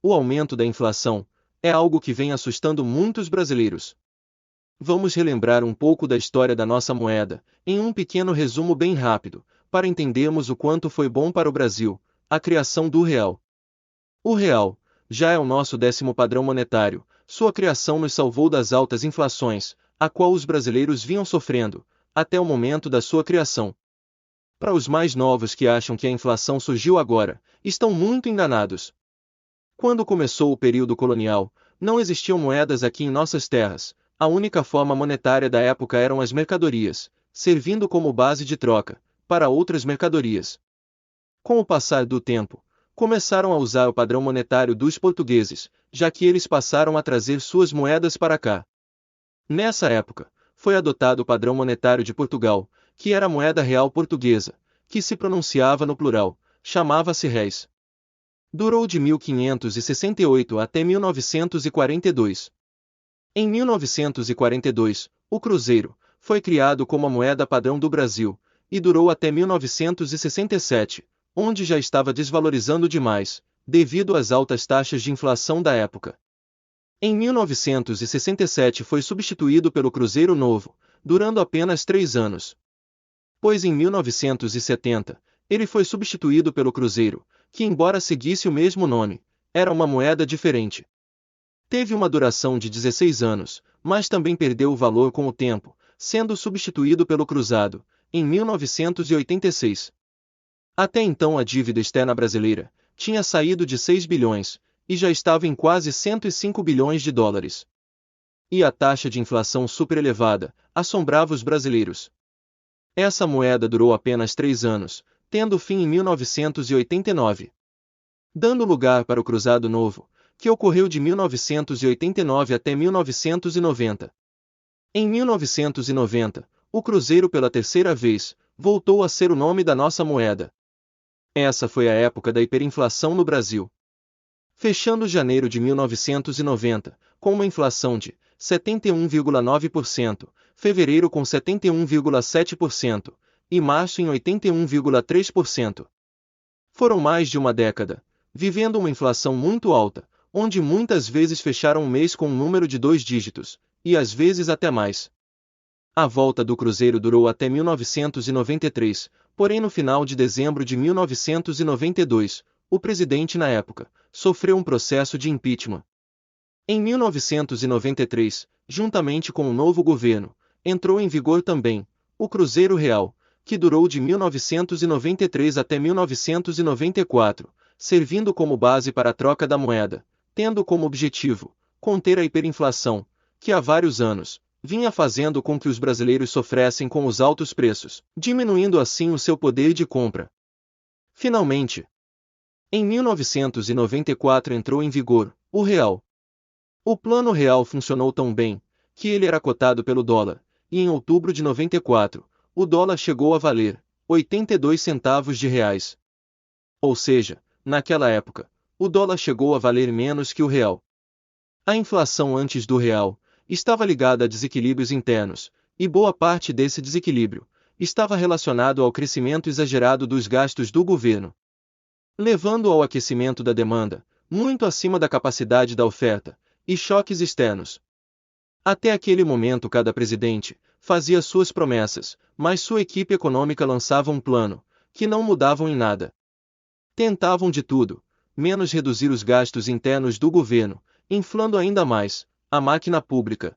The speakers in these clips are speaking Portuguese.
O aumento da inflação é algo que vem assustando muitos brasileiros. Vamos relembrar um pouco da história da nossa moeda, em um pequeno resumo bem rápido, para entendermos o quanto foi bom para o Brasil a criação do real. O real já é o nosso 10º padrão monetário. Sua criação nos salvou das altas inflações, a qual os brasileiros vinham sofrendo, até o momento da sua criação. Para os mais novos que acham que a inflação surgiu agora, estão muito enganados. Quando começou o período colonial, não existiam moedas aqui em nossas terras. A única forma monetária da época eram as mercadorias, servindo como base de troca para outras mercadorias. Com o passar do tempo, começaram a usar o padrão monetário dos portugueses, já que eles passaram a trazer suas moedas para cá. Nessa época, foi adotado o padrão monetário de Portugal, que era a moeda real portuguesa, que se pronunciava no plural, chamava-se réis. Durou de 1568 até 1942. Em 1942, o cruzeiro foi criado como a moeda padrão do Brasil, e durou até 1967, onde já estava desvalorizando demais, devido às altas taxas de inflação da época. Em 1967 foi substituído pelo Cruzeiro Novo, durando apenas 3 anos. Pois em 1970, ele foi substituído pelo Cruzeiro, que embora seguisse o mesmo nome, era uma moeda diferente. Teve uma duração de 16 anos, mas também perdeu o valor com o tempo, sendo substituído pelo Cruzado, em 1986. Até então a dívida externa brasileira tinha saído de 6 bilhões, e já estava em quase 105 bilhões de dólares. E a taxa de inflação superelevada assombrava os brasileiros. Essa moeda durou apenas 3 anos, tendo fim em 1989. Dando lugar para o Cruzado Novo, que ocorreu de 1989 até 1990. Em 1990, o Cruzeiro pela terceira vez voltou a ser o nome da nossa moeda. Essa foi a época da hiperinflação no Brasil. Fechando janeiro de 1990, com uma inflação de 71,9%, fevereiro com 71,7% e março em 81,3%. Foram mais de uma década, vivendo uma inflação muito alta, onde muitas vezes fecharam um mês com um número de 2 dígitos, e às vezes até mais. A volta do Cruzeiro durou até 1993, porém no final de dezembro de 1992, o presidente na época sofreu um processo de impeachment. Em 1993, juntamente com o novo governo, entrou em vigor também o Cruzeiro Real, que durou de 1993 até 1994, servindo como base para a troca da moeda, tendo como objetivo conter a hiperinflação, que há vários anos vinha fazendo com que os brasileiros sofressem com os altos preços, diminuindo assim o seu poder de compra. Finalmente, em 1994 entrou em vigor o Real. O Plano Real funcionou tão bem que ele era cotado pelo dólar, e em outubro de 94, o dólar chegou a valer 82 centavos de reais. Ou seja, naquela época, o dólar chegou a valer menos que o real. A inflação antes do real estava ligada a desequilíbrios internos, e boa parte desse desequilíbrio estava relacionado ao crescimento exagerado dos gastos do governo, levando ao aquecimento da demanda, muito acima da capacidade da oferta, e choques externos. Até aquele momento cada presidente fazia suas promessas, mas sua equipe econômica lançava um plano, que não mudavam em nada. Tentavam de tudo, menos reduzir os gastos internos do governo, inflando ainda mais a máquina pública.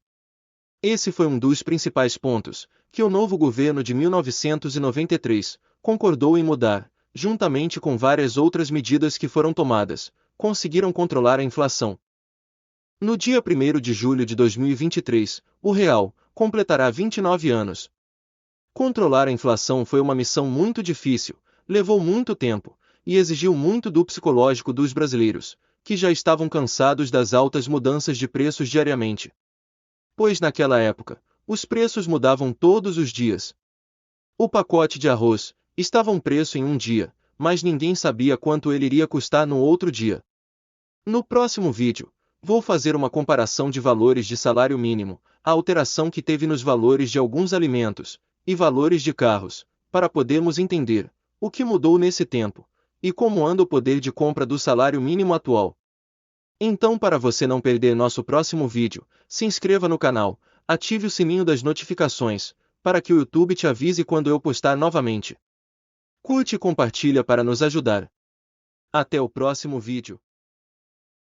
Esse foi um dos principais pontos que o novo governo de 1993 concordou em mudar, juntamente com várias outras medidas que foram tomadas, conseguiram controlar a inflação. No dia 1º de julho de 2023, o real completará 29 anos. Controlar a inflação foi uma missão muito difícil, levou muito tempo, e exigiu muito do psicológico dos brasileiros, que já estavam cansados das altas mudanças de preços diariamente. Pois naquela época, os preços mudavam todos os dias. O pacote de arroz estava um preço em um dia, mas ninguém sabia quanto ele iria custar no outro dia. No próximo vídeo, vou fazer uma comparação de valores de salário mínimo, a alteração que teve nos valores de alguns alimentos, e valores de carros, para podermos entender o que mudou nesse tempo, e como anda o poder de compra do salário mínimo atual. Então, para você não perder nosso próximo vídeo, se inscreva no canal, ative o sininho das notificações, para que o YouTube te avise quando eu postar novamente. Curte e compartilha para nos ajudar. Até o próximo vídeo.